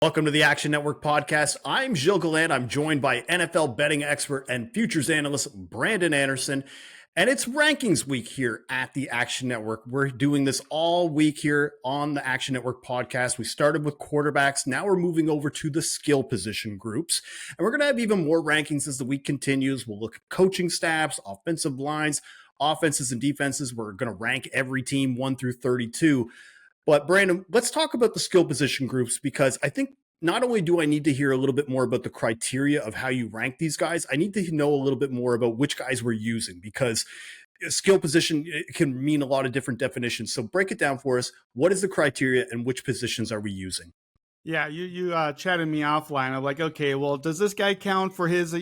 Welcome to the Action Network podcast. I'm Gilles Gallant. I'm joined by NFL betting expert and futures analyst Brandon Anderson. And it's rankings week here at the Action Network. We're doing this all week here on the Action Network podcast. We started with quarterbacks. Now we're moving over to the skill position groups. And we're going to have even more rankings as the week continues. We'll look at coaching staffs, offensive lines, offenses and defenses. We're going to rank every team 1 through 32. But Brandon, let's talk about the skill position groups, because I think not only do I need to hear a little bit more about the criteria of how you rank these guys, I need to know a little bit more about which guys we're using, because skill position can mean a lot of different definitions. So break it down for us. What is the criteria and which positions are we using? Yeah, you chatted me offline. I'm like, okay, well, does this guy count for his,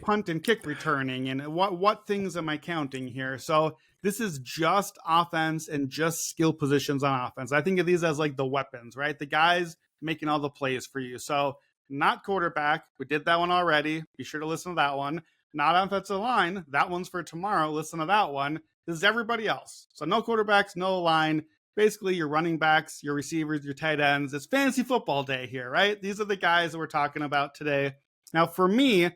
punt and kick returning? And what things am I counting here? So this is just offense and just skill positions on offense. I think of these as like the weapons, right? The guys making all the plays for you. So not quarterback. We did that one already. Be sure to listen to that one. Not offensive line. That one's for tomorrow. Listen to that one. This is everybody else. So no quarterbacks, no line. Basically, your running backs, your receivers, your tight ends. It's fantasy football day here, right? These are the guys that we're talking about today. Now, for me,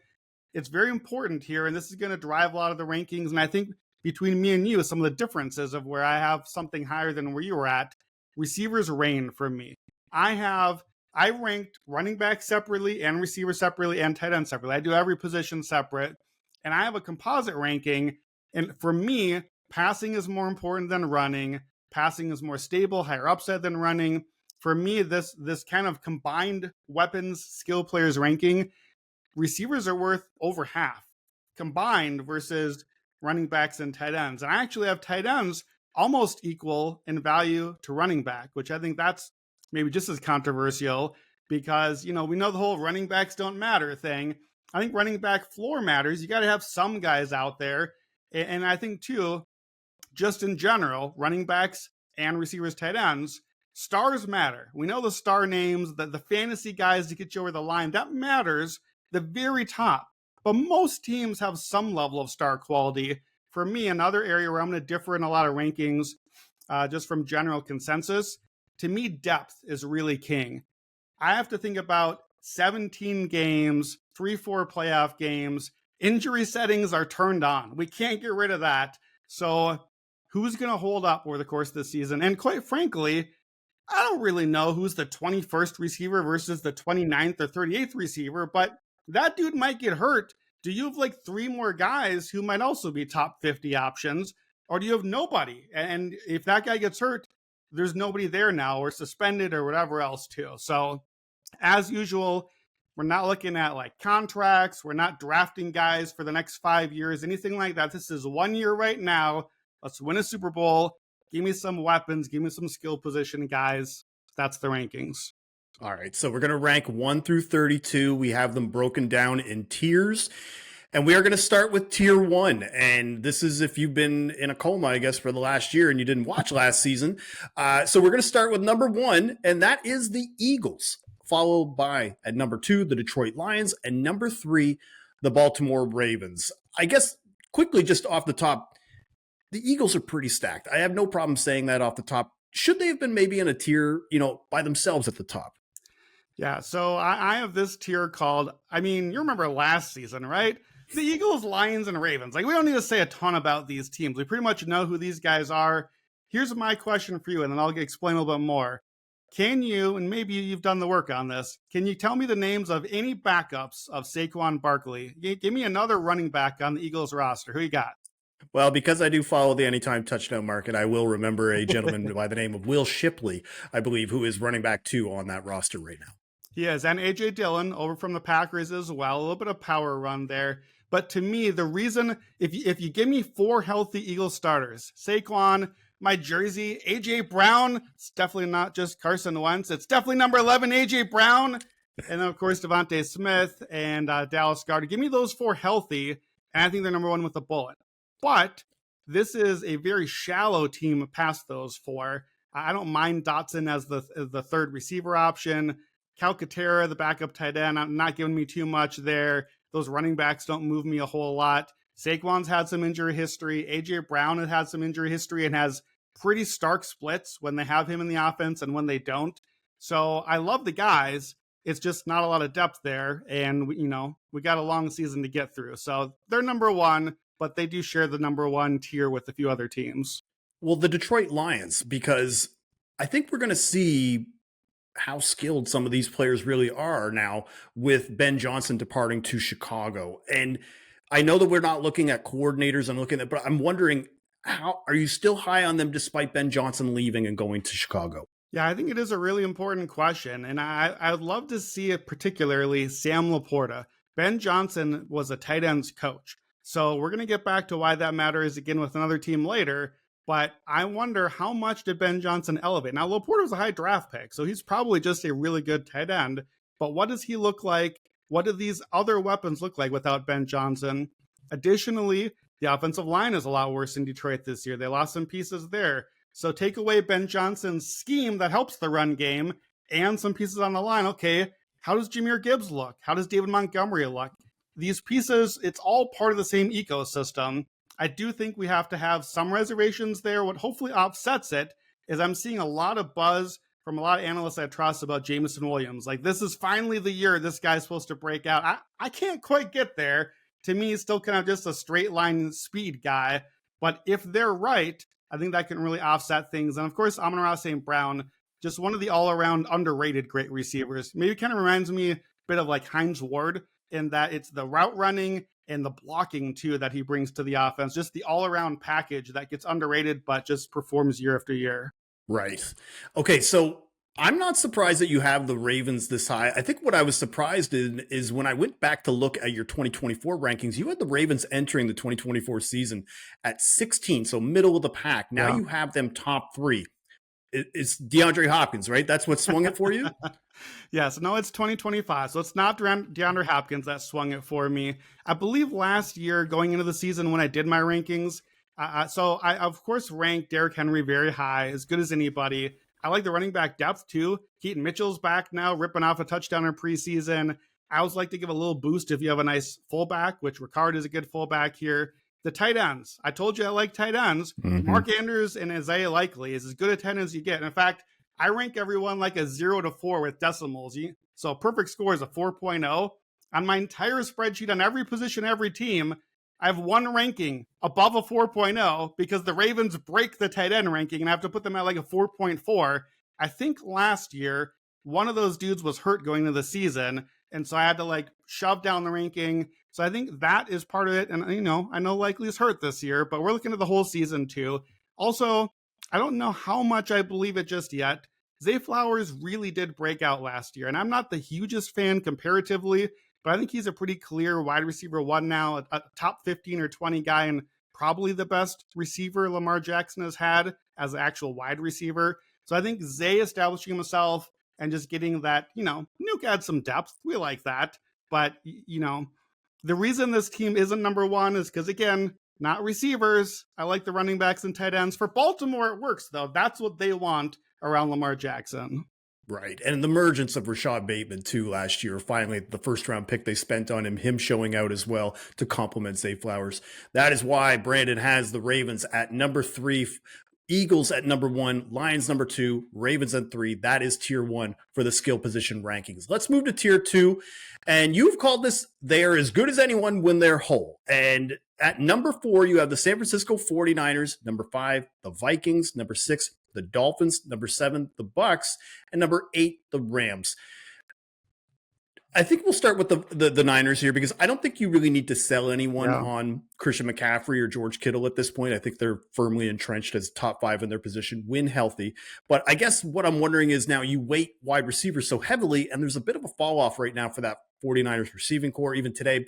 it's very important here, and this is going to drive a lot of the rankings. And I think between me and you, some of the differences of where I have something higher than where you were at, receivers reign for me. I ranked running back separately and receiver separately and tight end separately. I do every position separate, and I have a composite ranking. And for me, passing is more important than running. Passing is more stable, higher upside than running. For me, this kind of combined weapons skill players ranking, receivers are worth over half combined versus running backs and tight ends. And I actually have tight ends almost equal in value to running back, which I think that's maybe just as controversial because, we know the whole running backs don't matter thing. I think running back floor matters. You got to have some guys out there. And I think too, just in general, running backs and receivers, tight ends, stars matter. We know the star names, the fantasy guys to get you over the line, that matters, the very top. But most teams have some level of star quality. For me, another area where I'm going to differ in a lot of rankings, just from general consensus, to me, depth is really king. I have to think about 17 games, 3-4 playoff games. Injury settings are turned on. We can't get rid of that. So who's going to hold up over the course of the season? And quite frankly, I don't really know who's the 21st receiver versus the 29th or 38th receiver, but that dude might get hurt. Do you have like 3 more guys who might also be top 50 options? Or do you have nobody? And if that guy gets hurt, there's nobody there now or suspended or whatever else too. So as usual, we're not looking at like contracts. We're not drafting guys for the next 5 years, anything like that. This is 1 year right now. Let's win a Super Bowl. Give me some weapons. Give me some skill position guys. That's the rankings. All right, so we're going to rank 1 through 32. We have them broken down in tiers. And we are going to start with tier 1. And this is if you've been in a coma, I guess, for the last year and you didn't watch last season. So we're going to start with number 1, and that is the Eagles, followed by, at number 2, the Detroit Lions, and number 3, the Baltimore Ravens. I guess quickly, just off the top, the Eagles are pretty stacked. I have no problem saying that off the top. Should they have been maybe in a tier, by themselves at the top? Yeah, so I have this tier called, you remember last season, right? The Eagles, Lions, and Ravens. Like, we don't need to say a ton about these teams. We pretty much know who these guys are. Here's my question for you, and then I'll explain a little bit more. Can you, and maybe you've done the work on this, can you tell me the names of any backups of Saquon Barkley? Give me another running back on the Eagles roster. Who you got? Well, because I do follow the anytime touchdown market, I will remember a gentleman by the name of Will Shipley, I believe, who is running back 2 on that roster right now. He is, and A.J. Dillon over from the Packers as well. A little bit of power run there. But to me, the reason, if you give me 4 healthy Eagles starters, Saquon, my jersey, A.J. Brown, it's definitely not just Carson Wentz. It's definitely number 11, A.J. Brown. And then, of course, Devontae Smith and Dallas Goedert. Give me those 4 healthy, and I think they're number 1 with a bullet. But this is a very shallow team past those 4. I don't mind Dotson as the third receiver option. Calcaterra, the backup tight end, I'm not giving me too much there. Those running backs don't move me a whole lot. Saquon's had some injury history. A.J. Brown has had some injury history and has pretty stark splits when they have him in the offense and when they don't. So I love the guys, It's just not a lot of depth there. And, we got a long season to get through. So they're number one, but they do share the number one tier with a few other teams. Well, the Detroit Lions, because I think we're going to see how skilled some of these players really are now with Ben Johnson departing to Chicago. And I know that we're not looking at coordinators and looking at, but I'm wondering, how are you still high on them despite Ben Johnson leaving and going to Chicago? Yeah, I think it is a really important question. And I would love to see it, particularly Sam Laporta. Ben Johnson was a tight ends coach. So we're going to get back to why that matters again with another team later. But I wonder, how much did Ben Johnson elevate? Now, Laporta was a high draft pick, so he's probably just a really good tight end. But what does he look like? What do these other weapons look like without Ben Johnson? Additionally, the offensive line is a lot worse in Detroit this year. They lost some pieces there. So take away Ben Johnson's scheme that helps the run game and some pieces on the line. Okay, how does Jahmyr Gibbs look? How does David Montgomery look? These pieces, it's all part of the same ecosystem. I do think we have to have some reservations there. What hopefully offsets it is I'm seeing a lot of buzz from a lot of analysts I trust about Jameson Williams. Like, this is finally the year this guy's supposed to break out. I can't quite get there. To me, he's still kind of just a straight line speed guy. But if they're right, I think that can really offset things. And of course, Amon-Ra St. Brown, just one of the all-around underrated great receivers. Maybe kind of reminds me a bit of like Hines Ward in that it's the route running and the blocking too that he brings to the offense. Just the all-around package that gets underrated but just performs year after year. Right. Okay, so I'm not surprised that you have the Ravens this high. I think what I was surprised in is when I went back to look at your 2024 rankings, you had the Ravens entering the 2024 season at 16, so middle of the pack. Now you have them top 3. It's DeAndre Hopkins, right? That's what swung it for you? Yes, no, it's 2025. So it's not DeAndre Hopkins that swung it for me. I believe last year going into the season when I did my rankings, so I, of course, ranked Derrick Henry very high, as good as anybody. I like the running back depth, too. Keaton Mitchell's back now, ripping off a touchdown in preseason. I always like to give a little boost if you have a nice fullback, which Ricard is a good fullback here. The tight ends. I told you I like tight ends. Mm-hmm. Mark Andrews and Isaiah Likely is as good a tight end as you get. In fact, I rank everyone like a 0 to 4 with decimals. So perfect score is a 4.0. On my entire spreadsheet on every position, every team, I have one ranking above a 4.0 because the Ravens break the tight end ranking and I have to put them at like a 4.4. I think last year, one of those dudes was hurt going into the season. And so I had to like shove down the ranking. So I think that is part of it. And, I know Likely is hurt this year, but we're looking at the whole season too. Also, I don't know how much I believe it just yet. Zay Flowers really did break out last year. And I'm not the hugest fan comparatively, but I think he's a pretty clear wide receiver 1 now, a top 15 or 20 guy, and probably the best receiver Lamar Jackson has had as an actual wide receiver. So I think Zay establishing himself and just getting that, Nuke adds some depth. We like that. But, the reason this team isn't number 1 is because, again, not receivers. I like the running backs and tight ends. For Baltimore, it works, though. That's what they want around Lamar Jackson. Right. And the emergence of Rashad Bateman, too, last year. Finally, the first-round pick they spent on him showing out as well to complement Zay Flowers. That is why Brandon has the Ravens at number 3, Eagles at number 1, Lions number 2, Ravens at 3. That is tier 1 for the skill position rankings. Let's move to tier 2. And you've called this, they are as good as anyone when they're whole. And at number 4, you have the San Francisco 49ers. Number 5, the Vikings. Number 6, the Dolphins. Number 7, the Bucks. And number 8, the Rams. I think we'll start with the Niners here because I don't think you really need to sell anyone on Christian McCaffrey or George Kittle at this point. I think they're firmly entrenched as top 5 in their position, win healthy. But I guess what I'm wondering is now you weight wide receivers so heavily, and there's a bit of a fall off right now for that 49ers receiving core. Even today,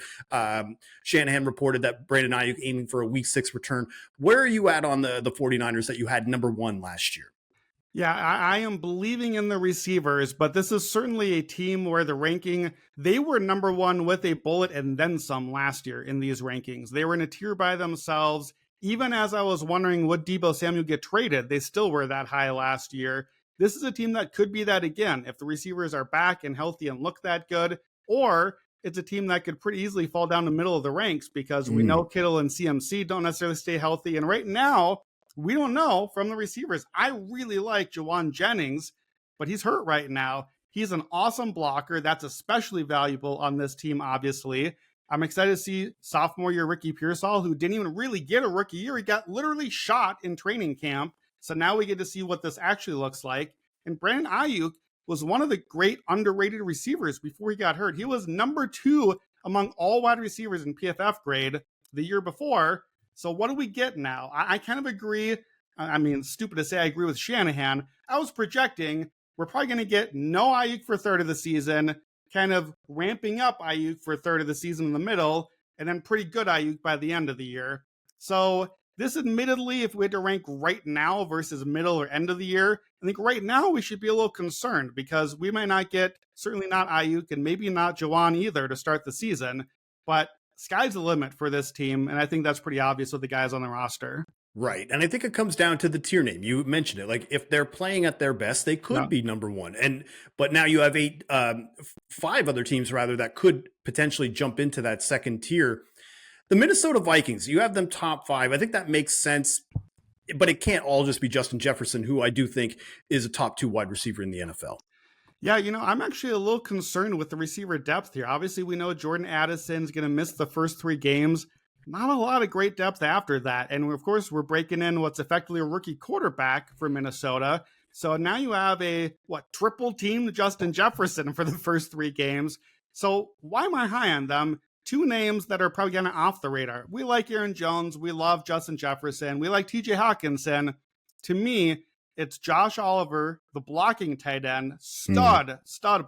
Shanahan reported that Brandon Ayuk aiming for a week 6 return. Where are you at on the 49ers that you had number 1 last year? Yeah, I am believing in the receivers, but this is certainly a team where the ranking, they were number 1 with a bullet and then some last year in these rankings. They were in a tier by themselves. Even as I was wondering, would Deebo Samuel get traded? They still were that high last year. This is a team that could be that again if the receivers are back and healthy and look that good, or it's a team that could pretty easily fall down the middle of the ranks because we know Kittle and CMC don't necessarily stay healthy. And right now, we don't know from the receivers. I really like Jawan Jennings, but he's hurt right now. He's an awesome blocker. That's especially valuable on this team, obviously. I'm excited to see sophomore year Ricky Pearsall, who didn't even really get a rookie year. He got literally shot in training camp. So now we get to see what this actually looks like. And Brandon Ayuk was one of the great underrated receivers before he got hurt. He was number 2 among all wide receivers in PFF grade the year before. So what do we get now? I kind of agree. I mean, stupid to say I agree with Shanahan. I was projecting we're probably going to get no Ayuk for third of the season, kind of ramping up Ayuk for third of the season in the middle, and then pretty good Ayuk by the end of the year. So this admittedly, if we had to rank right now versus middle or end of the year, I think right now we should be a little concerned because we might not get, certainly not Ayuk and maybe not Jawan either to start the season, but sky's the limit for this team, and I think that's pretty obvious with the guys on the roster. Right. And I think it comes down to the tier name. You mentioned it. Like if they're playing at their best, they could be number 1. But now you have 5 other teams rather that could potentially jump into that second tier. The Minnesota Vikings, you have them top 5. I think that makes sense, but it can't all just be Justin Jefferson, who I do think is a top 2 wide receiver in the NFL. Yeah, I'm actually a little concerned with the receiver depth here. Obviously, we know Jordan Addison's going to miss the first 3 games. Not a lot of great depth after that. And of course, we're breaking in what's effectively a rookie quarterback for Minnesota. So now you have a, triple team Justin Jefferson for the first 3 games. So why am I high on them? 2 names that are probably getting off the radar. We like Aaron Jones. We love Justin Jefferson. We like TJ Hawkinson. To me, it's Josh Oliver, the blocking tight end, stud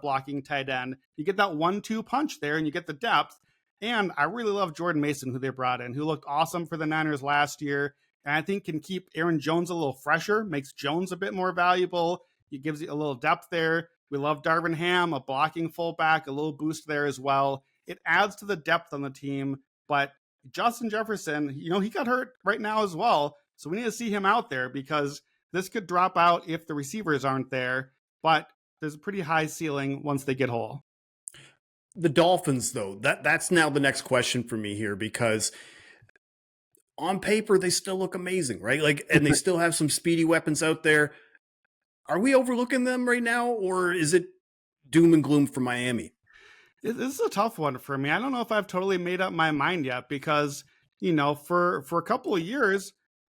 blocking tight end. You get that 1-2 punch there and you get the depth. And I really love Jordan Mason, who they brought in, who looked awesome for the Niners last year. And I think can keep Aaron Jones a little fresher, makes Jones a bit more valuable. He gives you a little depth there. We love Darvin Ham, a blocking fullback, a little boost there as well. It adds to the depth on the team. But Justin Jefferson, he got hurt right now as well. So we need to see him out there because this could drop out if the receivers aren't there. But there's a pretty high ceiling once they get whole. The Dolphins, though, that's now the next question for me here because on paper, they still look amazing, right? And they still have some speedy weapons out there. Are we overlooking them right now, or is it doom and gloom for Miami? This is a tough one for me. I don't know if I've totally made up my mind yet because, for a couple of years,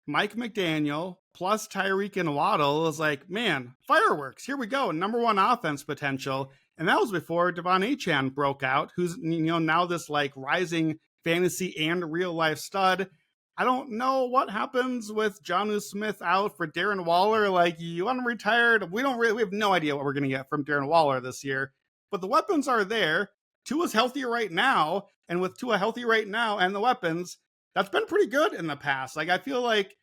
Mike McDaniel plus Tyreek and Waddle was like, man, fireworks. Here we go. Number 1 offense potential. And that was before Devon Achane broke out, who's, now this rising fantasy and real life stud. I don't know what happens with Jonnu Smith out for Darren Waller. You want him retired? We have no idea what we're going to get from Darren Waller this year. But the weapons are there. Tua's healthy right now. And with Tua healthy right now and the weapons, that's been pretty good in the past. I feel like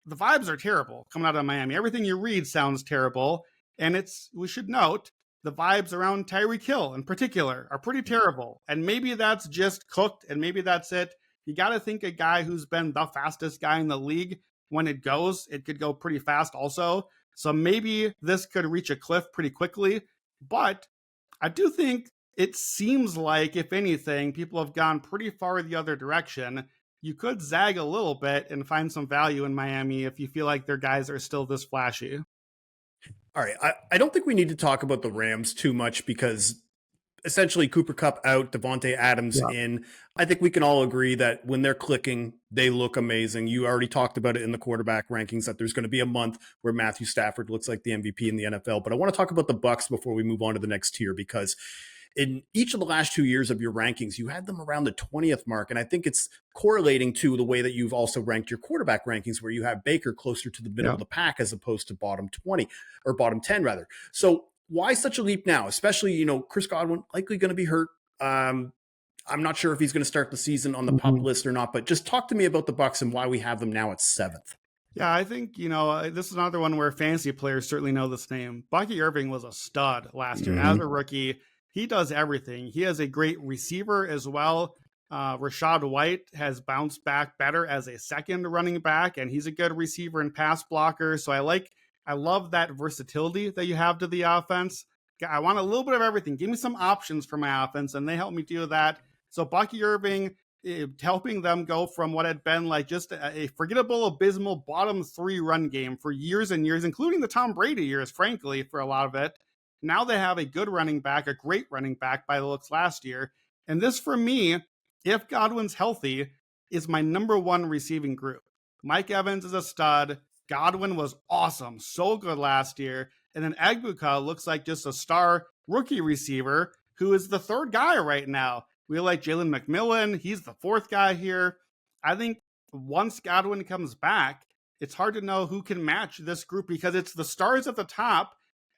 the vibes are terrible coming out of Miami. Everything you read sounds terrible. And we should note, the vibes around Tyreek Hill in particular are pretty terrible. And maybe that's just cooked and maybe that's it. You got to think a guy who's been the fastest guy in the league, when it could go pretty fast also. So maybe this could reach a cliff pretty quickly. But I do think it seems like, if anything, people have gone pretty far the other direction. You could zag a little bit and find some value in Miami if you feel like their guys are still this flashy. All right. I don't think we need to talk about the Rams too much because essentially Cooper Kupp out, Devontae Adams in. I think we can all agree that when they're clicking, they look amazing. You already talked about it in the quarterback rankings that there's going to be a month where Matthew Stafford looks like the MVP in the NFL. But I want to talk about the Bucs before we move on to the next tier because in each of the last 2 years of your rankings, you had them around the 20th mark. And I think it's correlating to the way that you've also ranked your quarterback rankings, where you have Baker closer to the middle of the pack as opposed to bottom 20 or bottom 10 rather. So why such a leap now? Especially, Chris Godwin likely going to be hurt. I'm not sure if he's going to start the season on the PUP list or not, but just talk to me about the Bucs and why we have them now at 7th. Yeah, I think, this is another one where fantasy players certainly know this name. Bucky Irving was a stud last year as a rookie. He does everything. He has a great receiver as well. Rashad White has bounced back better as a second running back, and he's a good receiver and pass blocker. So I love that versatility that you have to the offense. I want a little bit of everything. Give me some options for my offense, and they help me do that. So Bucky Irving, helping them go from what had been just a forgettable, abysmal bottom 3 run game for years and years, including the Tom Brady years, frankly, for a lot of it. Now they have a good running back, a great running back by the looks last year. And this, for me, if Godwin's healthy, is my number one receiving group. Mike Evans is a stud. Godwin was awesome, so good last year. And then Egbuka looks like just a star rookie receiver who is the third guy right now. We like Jalen McMillan. He's the fourth guy here. I think once Godwin comes back, it's hard to know who can match this group because it's the stars at the top.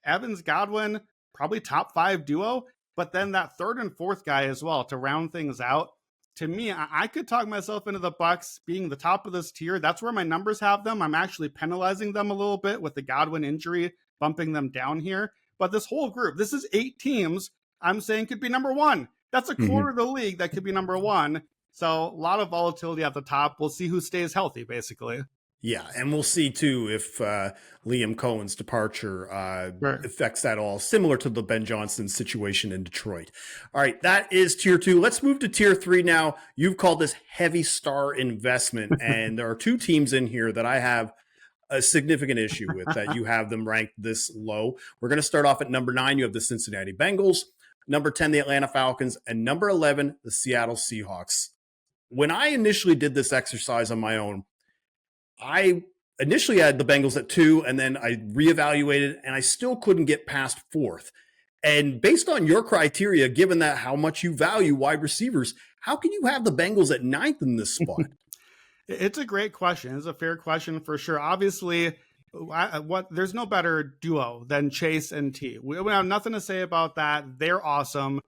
Evans, Godwin, probably top 5 duo, but then that third and fourth guy as well to round things out. To me, I could talk myself into the Bucks being the top of this tier. That's where my numbers have them. I'm actually penalizing them a little bit with the Godwin injury, bumping them down here. But this whole group, this is 8 teams I'm saying could be number one. That's a quarter of the league that could be number one. So a lot of volatility at the top. We'll see who stays healthy, basically. Yeah, and we'll see too if Liam Cohen's departure affects that all, similar to the Ben Johnson situation in Detroit. All right, that is tier 2. Let's move to tier 3 now. You've called this heavy star investment, and there are 2 teams in here that I have a significant issue with that you have them ranked this low. We're going to start off at number 9. You have the Cincinnati Bengals, number 10, the Atlanta Falcons, and number 11, the Seattle Seahawks. When I initially did this exercise on my own, I initially had the Bengals at 2, and then I reevaluated, and I still couldn't get past 4th. And based on your criteria, given that how much you value wide receivers, how can you have the Bengals at 9th in this spot? It's a great question. It's a fair question for sure. Obviously, there's no better duo than Chase and T. We have nothing to say about that. They're awesome.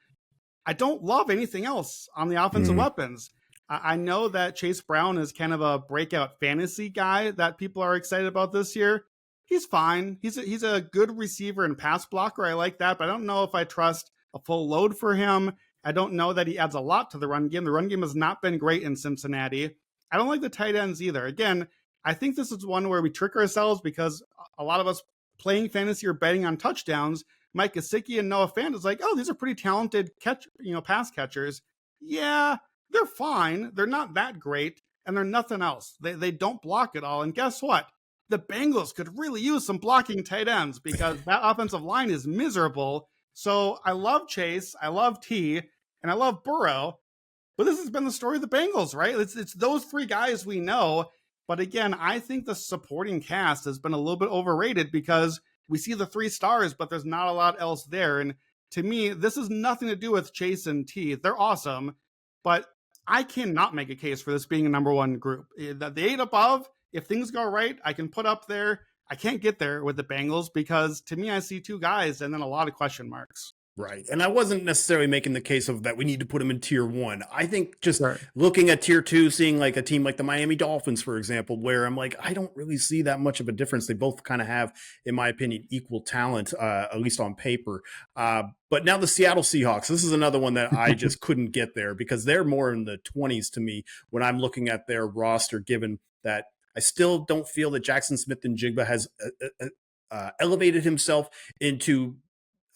I don't love anything else on the offensive weapons. I know that Chase Brown is kind of a breakout fantasy guy that people are excited about this year. He's fine. He's a good receiver and pass blocker. I like that, but I don't know if I trust a full load for him. I don't know that he adds a lot to the run game. The run game has not been great in Cincinnati. I don't like the tight ends either. Again, I think this is one where we trick ourselves because a lot of us playing fantasy or betting on touchdowns, Mike Gesicki and Noah Fant is like, oh, these are pretty talented pass catchers. Yeah, they're fine. They're not that great, and they're nothing else. They don't block at all. And guess what? The Bengals could really use some blocking tight ends because that offensive line is miserable. So I love Chase, I love T, and I love Burrow. But this has been the story of the Bengals, right? It's those 3 guys we know. But again, I think the supporting cast has been a little bit overrated because we see the 3 stars, but there's not a lot else there. And to me, this has nothing to do with Chase and T. They're awesome, but I cannot make a case for this being a number 1 group. The 8 above, if things go right, I can put up there. I can't get there with the Bengals because to me, I see 2 guys and then a lot of question marks. Right. And I wasn't necessarily making the case of that we need to put them in tier 1. I think just looking at tier 2, seeing like a team like the Miami Dolphins, for example, where I'm like, I don't really see that much of a difference. They both kind of have, in my opinion, equal talent, at least on paper. But now the Seattle Seahawks, this is another one that I just couldn't get there because they're more in the 20s to me when I'm looking at their roster, given that I still don't feel that Jackson Smith-Njigba has elevated himself into,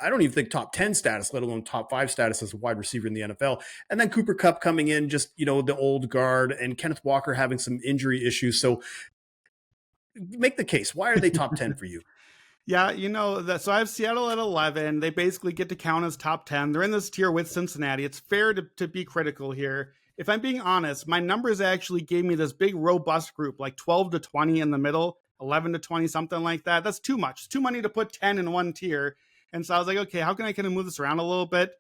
I don't even think top 10 status, let alone top 5 status as a wide receiver in the NFL. And then Cooper Kupp coming in, just, the old guard, and Kenneth Walker having some injury issues. So make the case. Why are they top 10 for you? Yeah, so I have Seattle at 11. They basically get to count as top 10. They're in this tier with Cincinnati. It's fair to be critical here. If I'm being honest, my numbers actually gave me this big robust group, like 12 to 20 in the middle, 11 to 20, something like that. That's too much. It's too many to put 10 in one tier. And so I was like, okay, how can I kind of move this around a little bit?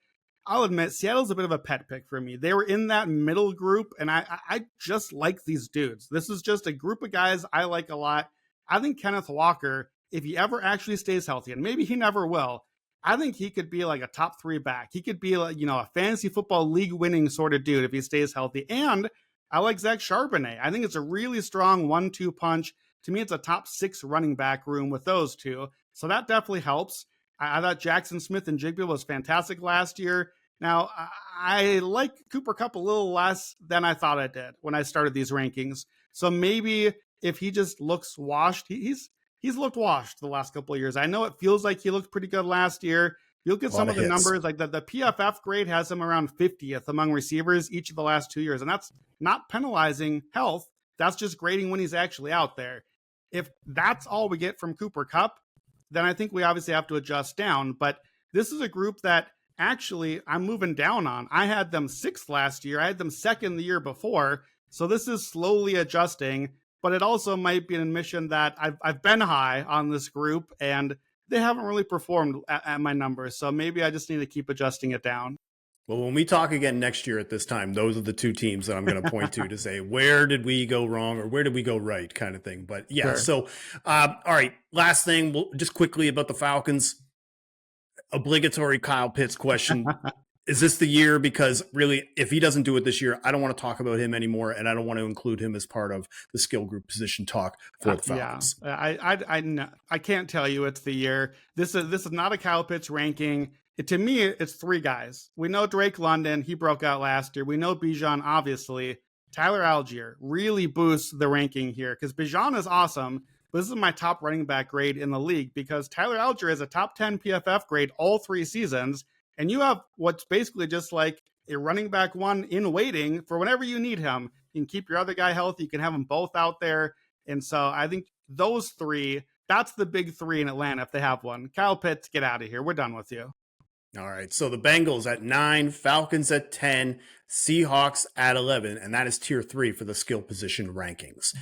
I'll admit, Seattle's a bit of a pet pick for me. They were in that middle group, and I just like these dudes. This is just a group of guys I like a lot. I think Kenneth Walker, if he ever actually stays healthy, and maybe he never will, I think he could be like a top 3 back. He could be like, a fantasy football league winning sort of dude if he stays healthy. And I like Zach Charbonnet. I think it's a really strong 1-2 punch. To me, it's a top 6 running back room with those 2. So that definitely helps. I thought Jackson Smith-Njigba was fantastic last year. Now, I like Cooper Kupp a little less than I thought I did when I started these rankings. So maybe if he just looks washed, he's looked washed the last couple of years. I know it feels like he looked pretty good last year. You look at some of the numbers, like the PFF grade has him around 50th among receivers each of the last 2 years. And that's not penalizing health. That's just grading when he's actually out there. If that's all we get from Cooper Kupp, then I think we obviously have to adjust down. But this is a group that actually I'm moving down on. I had them 6th last year. I had them 2nd the year before. So this is slowly adjusting, but it also might be an admission that I've been high on this group and they haven't really performed at my numbers. So maybe I just need to keep adjusting it down. Well, when we talk again next year at this time, those are the two teams that I'm going to point to say, where did we go wrong or where did we go right kind of thing. But yeah, Sure. so, all right, last thing, just quickly about the Falcons. Obligatory Kyle Pitts question. Is this the year? Because really, if he doesn't do it this year, I don't want to talk about him anymore, and I don't want to include him as part of the skill group position talk for the Falcons. I can't tell you it's the year. This is not a Kyle Pitts ranking. To me, it's 3 guys. We know Drake London, he broke out last year. We know Bijan, obviously. Tyler Algier really boosts the ranking here because Bijan is awesome, but this is my top running back grade in the league because Tyler Algier is a top 10 PFF grade all 3 seasons. And you have what's basically just like a running back 1 in waiting for whenever you need him. You can keep your other guy healthy. You can have them both out there. And so I think those 3, that's the big 3 in Atlanta if they have one. Kyle Pitts, get out of here. We're done with you. All right. So the Bengals at 9, Falcons at 10, Seahawks at 11, and that is tier 3 for the skill position rankings.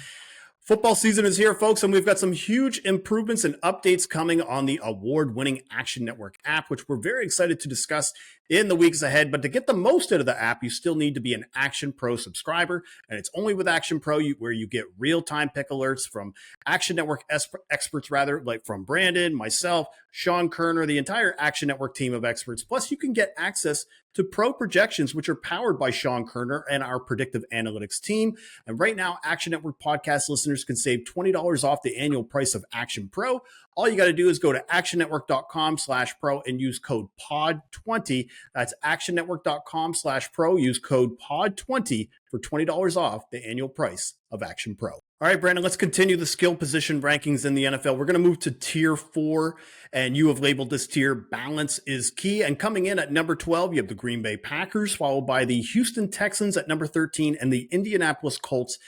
Football season is here, folks, and we've got some huge improvements and updates coming on the award-winning Action Network app, which we're very excited to discuss in the weeks ahead. But to get the most out of the app, you still need to be an Action Pro subscriber, and it's only with Action Pro where you get real-time pick alerts from Action Network experts, like from Brandon, myself, Sean Kerner, the entire Action Network team of experts. Plus, you can get access to pro projections, which are powered by Sean Kerner and our predictive analytics team. And right now, Action Network podcast listeners can save $20 off the annual price of Action Pro. All you got to do is go to actionnetwork.com/pro and use code POD20. That's actionnetwork.com/pro. Use code POD20 for $20 off the annual price of Action Pro. All right, Brandon, let's continue the skill position rankings in the NFL. We're going to move to tier 4, and you have labeled this tier balance is key. And coming in at number 12, you have the Green Bay Packers, followed by the Houston Texans at number 13 and the Indianapolis Colts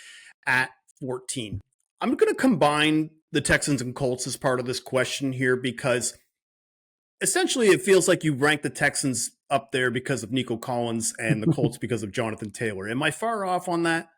at 14. I'm going to combine the Texans and Colts as part of this question here because essentially it feels like you rank the Texans up there because of Nico Collins and the Colts because of Jonathan Taylor. Am I far off on that?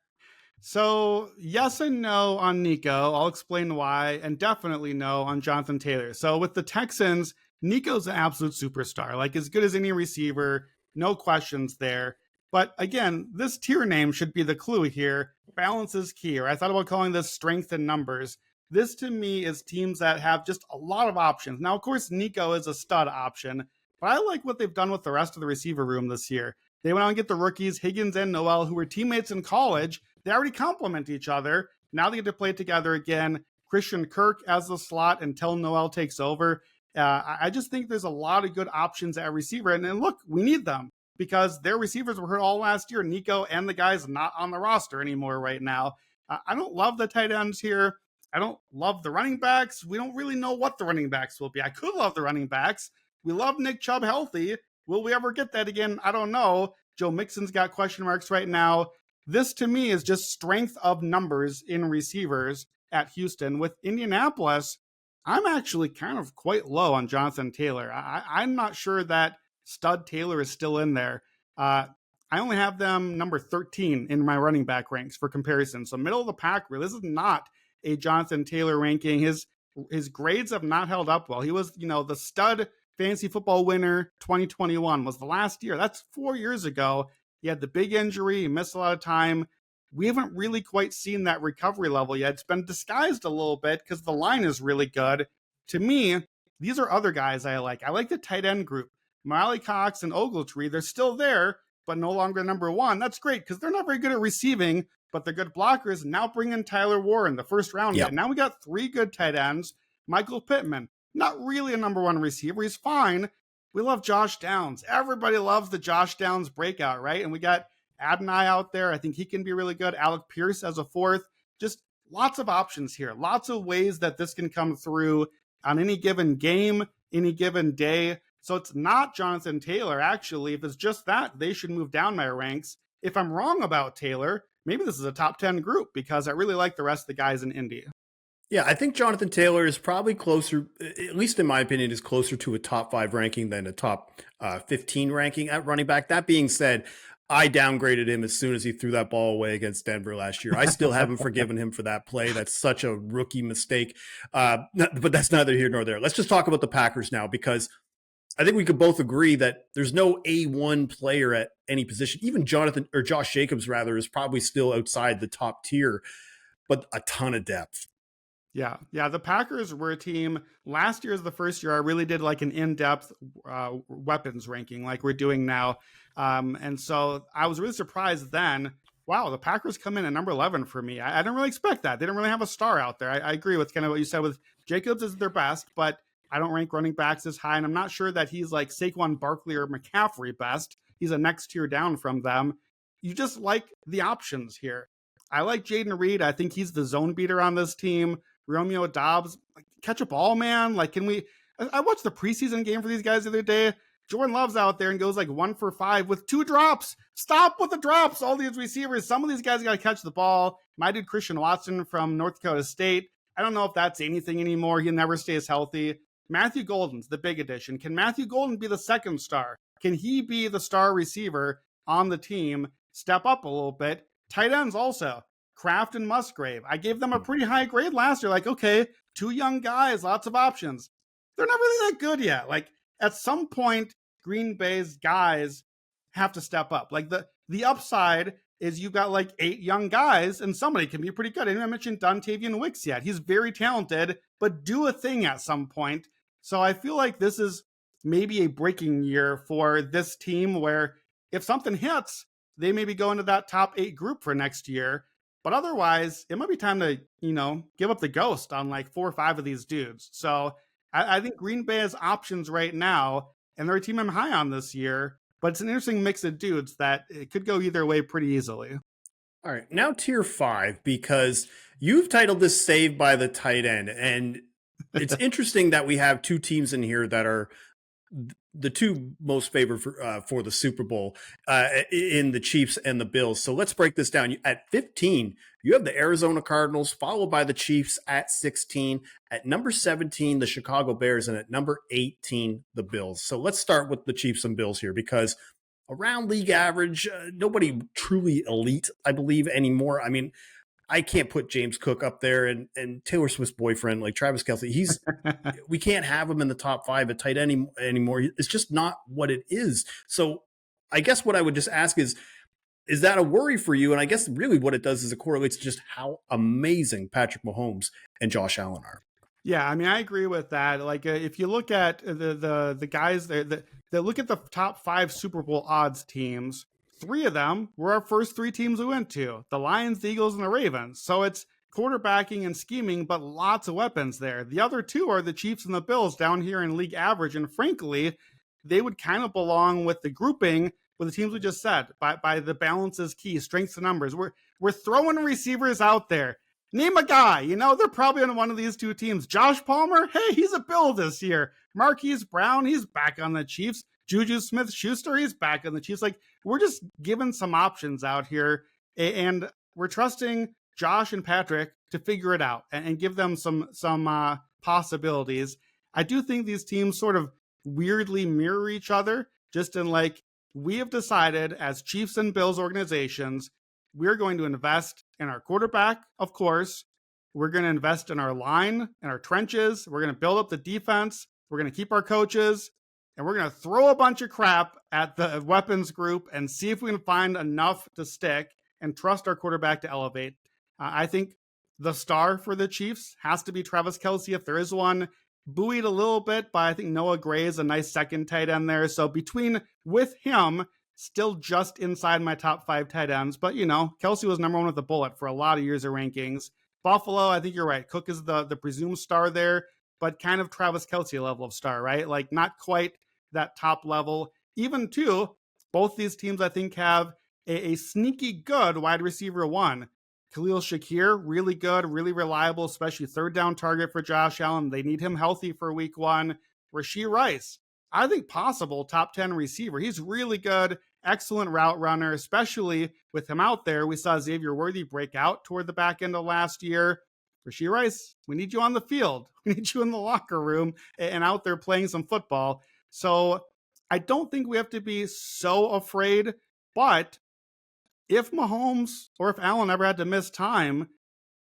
So yes and no on Nico. I'll explain why, and definitely no on Jonathan Taylor. So with the Texans, Nico's an absolute superstar, like as good as any receiver, no questions there. But again, this tier name should be the clue here. Balance is key, or I thought about calling this strength in numbers. This to me is teams that have just a lot of options. Now, of course, Nico is a stud option, but I like what they've done with the rest of the receiver room this year. They went out and get the rookies, Higgins and Noel, who were teammates in college. They already complement each other. Now they get to play together again. Christian Kirk as the slot until Noel takes over. I just think there's a lot of good options at receiver. And look, we need them because their receivers were hurt all last year. Nico and the guys not on the roster anymore right now. I don't love the tight ends here. I don't love the running backs. We don't really know what the running backs will be. I could love the running backs. We love Nick Chubb healthy. Will we ever get that again? I don't know. Joe Mixon's got question marks right now. This to me is just strength of numbers in receivers at Houston. With Indianapolis, I'm actually kind of quite low on Jonathan Taylor. I'm not sure that stud Taylor is still in there. I only have them number 13 in my running back ranks for comparison. So middle of the pack, really. This is not a Jonathan Taylor ranking. His grades have not held up well. He was, the stud fantasy football winner 2021 was the last year. That's 4 years ago. He had the big injury. He missed a lot of time. We haven't really quite seen that recovery level yet. It's been disguised a little bit because the line is really good. To me, these are other guys I like. I like the tight end group. Miley Cox and Ogletree, they're still there, but no longer number 1. That's great because they're not very good at receiving, but they're good blockers. Now bring in Tyler Warren, the first round. Yep. Now we got 3 good tight ends. Michael Pittman, not really a number 1 receiver. He's fine. We love Josh Downs. Everybody loves the Josh Downs breakout, right? And we got Adonai out there. I think he can be really good. Alec Pierce as a 4th. Just lots of options here. Lots of ways that this can come through on any given game, any given day. So it's not Jonathan Taylor. Actually, if it's just that, they should move down my ranks. If I'm wrong about Taylor, maybe this is a top 10 group because I really like the rest of the guys in Indy. Yeah, I think Jonathan Taylor is probably closer, at least in my opinion, is closer to a top 5 ranking than a top 15 ranking at running back. That being said, I downgraded him as soon as he threw that ball away against Denver last year. I still haven't forgiven him for that play. That's such a rookie mistake. But that's neither here nor there. Let's just talk about the Packers now, because I think we could both agree that there's no A1 player at any position. Even Jonathan or Josh Jacobs, rather, is probably still outside the top tier, but a ton of depth. Yeah. Yeah. The Packers were a team last year is the first year I really did like an in-depth weapons ranking like we're doing now. And so I was really surprised then. Wow, the Packers come in at number 11 for me. I didn't really expect that. They didn't really have a star out there. I agree with kind of what you said with Jacobs is their best, but I don't rank running backs as high. And I'm not sure that he's like Saquon Barkley or McCaffrey best. He's a next tier down from them. You just like the options here. I like Jaden Reed. I think he's the zone beater on this team. Romeo Dobbs, like, catch a ball, man. Like, can we? I watched the preseason game for these guys the other day. Jordan Love's out there and goes like 1 for 5 with 2 drops. Stop with the drops. All these receivers, some of these guys got to catch the ball. My dude Christian Watson from North Dakota State. I don't know if that's anything anymore. He never stays healthy. Matthew Golden's the big addition. Can Matthew Golden be the second star? Can he be the star receiver on the team? Step up a little bit. Tight ends also. Kraft and Musgrave. I gave them a pretty high grade last year. Like, okay, 2 young guys, lots of options. They're not really that good yet. Like, at some point, Green Bay's guys have to step up. Like, the upside is you've got like 8 young guys, and somebody can be pretty good. I didn't mention Dontavian Wicks yet. He's very talented, but do a thing at some point. So I feel like this is maybe a breaking year for this team where if something hits, they maybe go into that top 8 group for next year. But otherwise, it might be time to, give up the ghost on like 4 or 5 of these dudes. So I think Green Bay has options right now, and they're a team I'm high on this year. But it's an interesting mix of dudes that it could go either way pretty easily. All right, now tier 5, because you've titled this Saved by the Tight End. And it's interesting that we have 2 teams in here that are the 2 most favored for the Super Bowl in the Chiefs and the Bills. So let's break this down. At 15, you have the Arizona Cardinals, followed by the Chiefs at 16. At number 17, the Chicago Bears, and at number 18, the Bills. So let's start with the Chiefs and Bills here, because around league average, nobody truly elite, I believe, anymore. I mean, I can't put James Cook up there and Taylor Swift's boyfriend, like Travis Kelce. We can't have him in the top 5 at tight end anymore. It's just not what it is. So I guess what I would just ask is that a worry for you? And I guess really what it does is it correlates to just how amazing Patrick Mahomes and Josh Allen are. Yeah, I mean, I agree with that. Like, if you look at the guys that look at the top 5 Super Bowl odds teams, 3 of them were our first 3 teams we went to: the Lions, the Eagles, and the Ravens. So it's quarterbacking and scheming, but lots of weapons there. The other 2 are the Chiefs and the Bills down here in league average. And frankly, they would kind of belong with the grouping with the teams we just said by the balance is key, strengths and numbers. We're throwing receivers out there. Name a guy, they're probably on one of these 2 teams. Josh Palmer, hey, he's a Bill this year. Marquise Brown, he's back on the Chiefs. Juju Smith-Schuster, he's back on the Chiefs. Like, we're just giving some options out here, and we're trusting Josh and Patrick to figure it out and give them some possibilities. I do think these teams sort of weirdly mirror each other, just in like, we have decided as Chiefs and Bills organizations, we're going to invest in our quarterback, of course. We're going to invest in our line and our trenches. We're going to build up the defense. We're going to keep our coaches. And we're going to throw a bunch of crap at the weapons group and see if we can find enough to stick and trust our quarterback to elevate. I think the star for the Chiefs has to be Travis Kelce, if there is one. Buoyed a little bit by, I think, Noah Gray is a nice second tight end there. So with him, still just inside my top 5 tight ends. But, Kelce was number 1 with the bullet for a lot of years of rankings. Buffalo, I think you're right. Cook is the presumed star there, but kind of Travis Kelce level of star, right? Like, not quite that top level. Even both these teams, I think, have a sneaky good wide receiver 1. Khalil Shakir, really good, really reliable, especially third down target for Josh Allen. They need him healthy for week 1. Rashee Rice, I think possible top 10 receiver. He's really good, excellent route runner, especially with him out there. We saw Xavier Worthy break out toward the back end of last year. Rashee Rice, we need you on the field. We need you in the locker room and out there playing some football. So I don't think we have to be so afraid. But if Mahomes or if Allen ever had to miss time,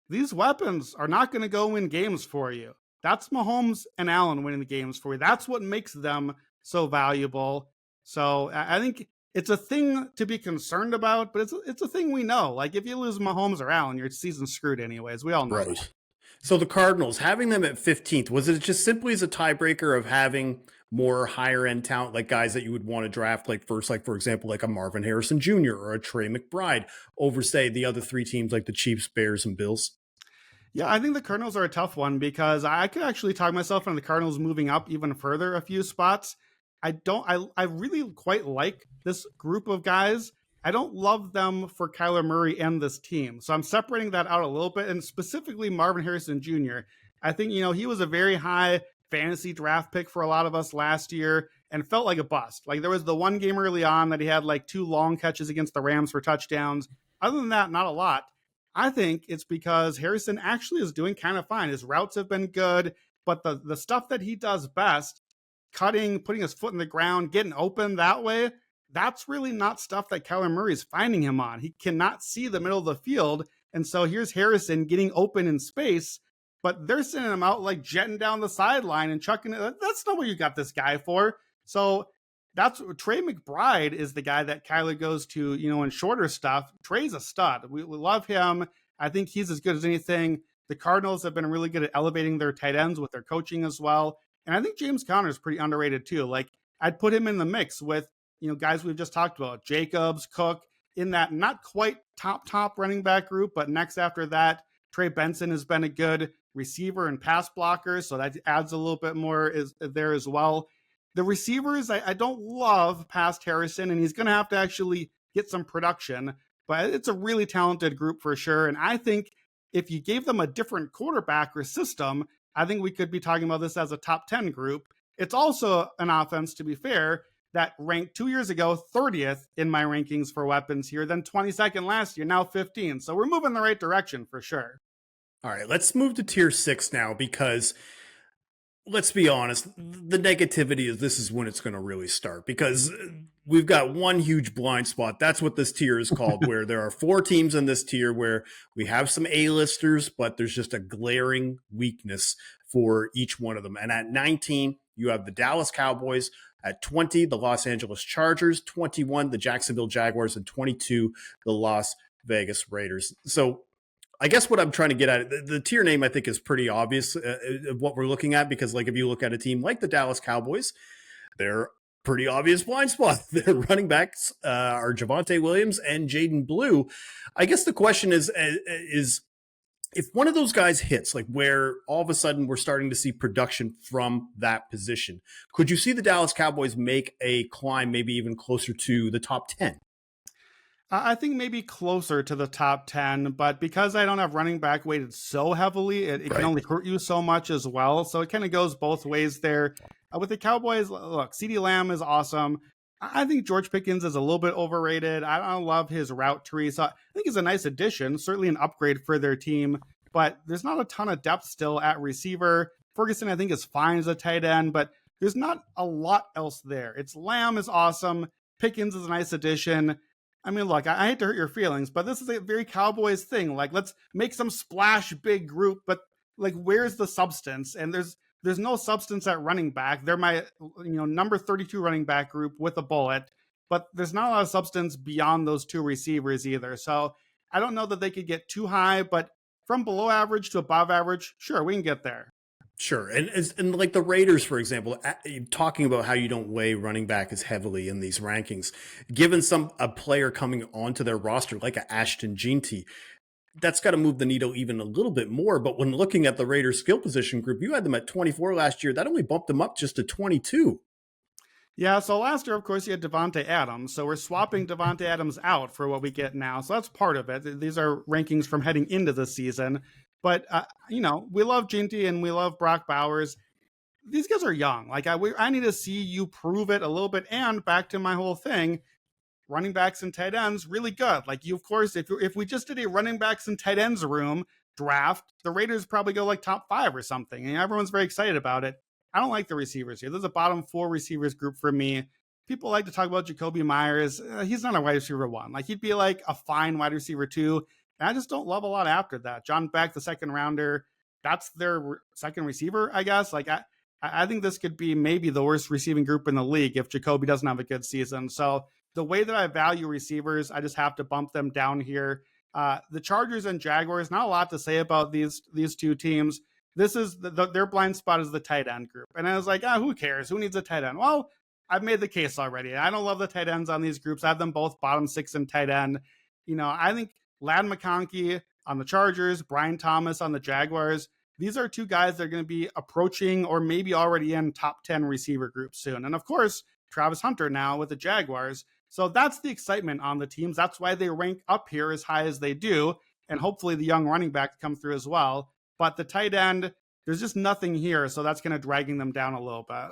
these weapons are not going to go win games for you. That's Mahomes and Allen winning the games for you. That's what makes them so valuable. So I think it's a thing to be concerned about, but it's a thing we know. Like if you lose Mahomes or Allen, your season's screwed anyways. We all know that. So the Cardinals, having them at 15th, was it just simply as a tiebreaker of having more higher end talent, like guys that you would want to draft, like first, like for example, like a Marvin Harrison Jr. or a Trey McBride over, say, the other three teams like the Chiefs, Bears, and Bills? Yeah, I think the Cardinals are a tough one because I could actually talk myself into the Cardinals moving up even further a few spots. I really quite like this group of guys. I don't love them for Kyler Murray and this team. So I'm separating that out a little bit, and specifically Marvin Harrison Jr. I think, he was a very high fantasy draft pick for a lot of us last year and felt like a bust. Like there was the one game early on that he had like 2 long catches against the Rams for touchdowns. Other than that, not a lot. I think it's because Harrison actually is doing kind of fine. His routes have been good, but the stuff that he does best, cutting, putting his foot in the ground, getting open that way, that's really not stuff that Kyler Murray's finding him on. He cannot see the middle of the field. And so here's Harrison getting open in space, but they're sending him out like jetting down the sideline and chucking it. That's not what you got this guy for. So that's Trey McBride is the guy that Kyler goes to, in shorter stuff. Trey's a stud. We love him. I think he's as good as anything. The Cardinals have been really good at elevating their tight ends with their coaching as well. And I think James Conner is pretty underrated too. Like I'd put him in the mix with, guys we've just talked about, Jacobs, Cook, in that not quite top running back group, but next after that, Trey Benson has been a good receiver and pass blocker. So that adds a little bit more is there as well. The receivers, I don't love past Harrison, and he's going to have to actually get some production, but it's a really talented group for sure. And I think if you gave them a different quarterback or system, I think we could be talking about this as a top 10 group. It's also an offense, to be fair, that ranked 2 years ago 30th in my rankings for weapons here, then 22nd last year, now 15. So we're moving in the right direction for sure. All right, let's move to tier 6 now because let's be honest, the negativity is this is when it's going to really start because we've got one huge blind spot. That's what this tier is called, where there are 4 teams in this tier where we have some A-listers, but there's just a glaring weakness for each one of them. And at 19, you have the Dallas Cowboys. At 20, the Los Angeles Chargers. 21, the Jacksonville Jaguars. And 22, the Las Vegas Raiders. So I guess what I'm trying to get at, the tier name, I think, is pretty obvious of what we're looking at, because like if you look at a team like the Dallas Cowboys, they're pretty obvious blind spot. Their running backs are Javonte Williams and Jaden Blue. I guess the question is if one of those guys hits, like where all of a sudden we're starting to see production from that position, could you see the Dallas Cowboys make a climb, maybe even closer to the top 10? I think maybe closer to the top 10, but because I don't have running back weighted so heavily, it can only hurt you so much as well. So it kind of goes both ways there. With the Cowboys, look, CeeDee Lamb is awesome. I think George Pickens is a little bit overrated. I don't love his route tree. So I think he's a nice addition, certainly an upgrade for their team, but there's not a ton of depth still at receiver. Ferguson, I think, is fine as a tight end, but there's not a lot else there. It's Lamb is awesome. Pickens is a nice addition. I mean, look, I hate to hurt your feelings, but this is a very Cowboys thing. Like, let's make some splash big group, but like, where's the substance? And there's no substance at running back. They're my, number 32 running back group with a bullet, but there's not a lot of substance beyond those 2 receivers either. So I don't know that they could get too high, but from below average to above average, sure, we can get there. Sure. And like the Raiders, for example, talking about how you don't weigh running back as heavily in these rankings, given a player coming onto their roster like a Ashton Jeanty, that's got to move the needle even a little bit more. But when looking at the Raiders skill position group, you had them at 24 last year. That only bumped them up just to 22. Yeah, so last year, of course, you had Devontae Adams. So we're swapping Devontae Adams out for what we get now. So that's part of it. These are rankings from heading into the season. But, we love Ginty and we love Brock Bowers. These guys are young. Like, I need to see you prove it a little bit. And back to my whole thing, running backs and tight ends, really good. Like, you, of course, if we just did a running backs and tight ends room, draft, the Raiders probably go like top 5 or something, and everyone's very excited about it. I don't like the receivers here. There's a bottom 4 receivers group for me. People like to talk about Jacoby Myers. He's not a wide receiver 1. Like, he'd be like a fine wide receiver 2. And I just don't love a lot after that. John Beck, the second rounder, that's their second receiver, I guess. Like, I think this could be maybe the worst receiving group in the league if Jacoby doesn't have a good season. So the way that I value receivers, I just have to bump them down here. The Chargers and Jaguars, not a lot to say about these two teams. This is their blind spot is the tight end group. And I was like, who cares? Who needs a tight end? Well, I've made the case already. I don't love the tight ends on these groups. I have them both bottom 6 in tight end. I think Ladd McConkey on the Chargers, Brian Thomas on the Jaguars. These are two guys that are going to be approaching or maybe already in top 10 receiver groups soon. And of course, Travis Hunter now with the Jaguars. So that's the excitement on the teams. That's why they rank up here as high as they do. And hopefully the young running back come through as well. But the tight end, there's just nothing here. So that's kind of dragging them down a little bit.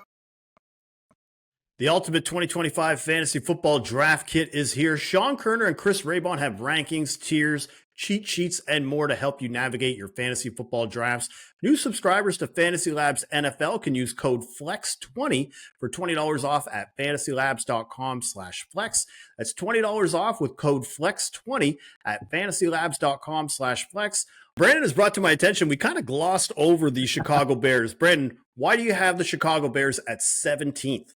The Ultimate 2025 Fantasy Football Draft Kit is here. Sean Kerner and Chris Raybon have rankings, tiers, cheat sheets, and more to help you navigate your fantasy football drafts. New subscribers to Fantasy Labs NFL can use code FLEX20 for $20 off at fantasylabs.com/flex. That's $20 off with code FLEX20 at fantasylabs.com/flex. Brandon has brought to my attention, we kind of glossed over the Chicago Bears. Brandon, why do you have the Chicago Bears at 17th?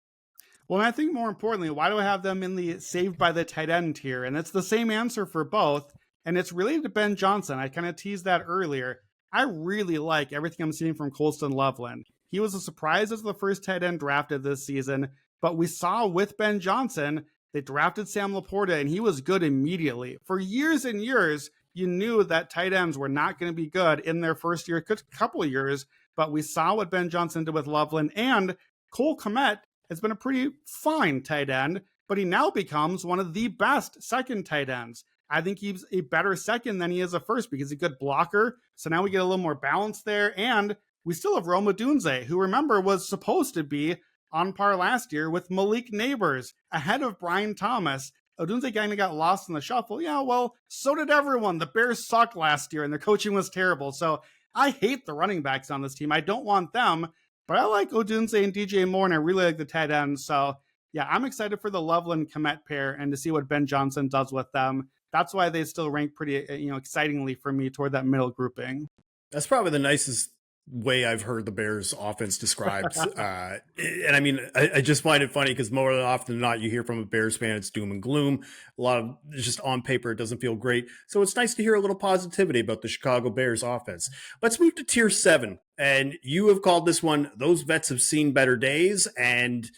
Well, I think more importantly, why do I have them in the saved by the tight end tier? And it's the same answer for both. And it's related to Ben Johnson. I kind of teased that earlier. I really like everything I'm seeing from Colston Loveland. He was a surprise as the first tight end drafted this season. But we saw with Ben Johnson, they drafted Sam Laporta, and he was good immediately. For years and years, you knew that tight ends were not going to be good in their first year, couple of years. But we saw what Ben Johnson did with Loveland. And Cole Kmet has been a pretty fine tight end, but he now becomes one of the best second tight ends. I think he's a better second than he is a first because he's a good blocker. So now we get a little more balance there. And we still have Rome Odunze, who, remember, was supposed to be on par last year with Malik Neighbors ahead of Brian Thomas. Odunze kind of got lost in the shuffle. Yeah, well, so did everyone. The Bears sucked last year and their coaching was terrible. So I hate the running backs on this team. I don't want them. But I like Odunze and DJ Moore, and I really like the tight ends. So, yeah, I'm excited for the Loveland Kmet pair and to see what Ben Johnson does with them. That's why they still rank pretty, excitingly for me toward that middle grouping. That's probably the nicest way I've heard the Bears offense described. And I mean, I just find it funny because more often than not, you hear from a Bears fan, it's doom and gloom. A lot of just on paper, it doesn't feel great. So it's nice to hear a little positivity about the Chicago Bears offense. Let's move to tier 7. And you have called this one, those vets have seen better days. And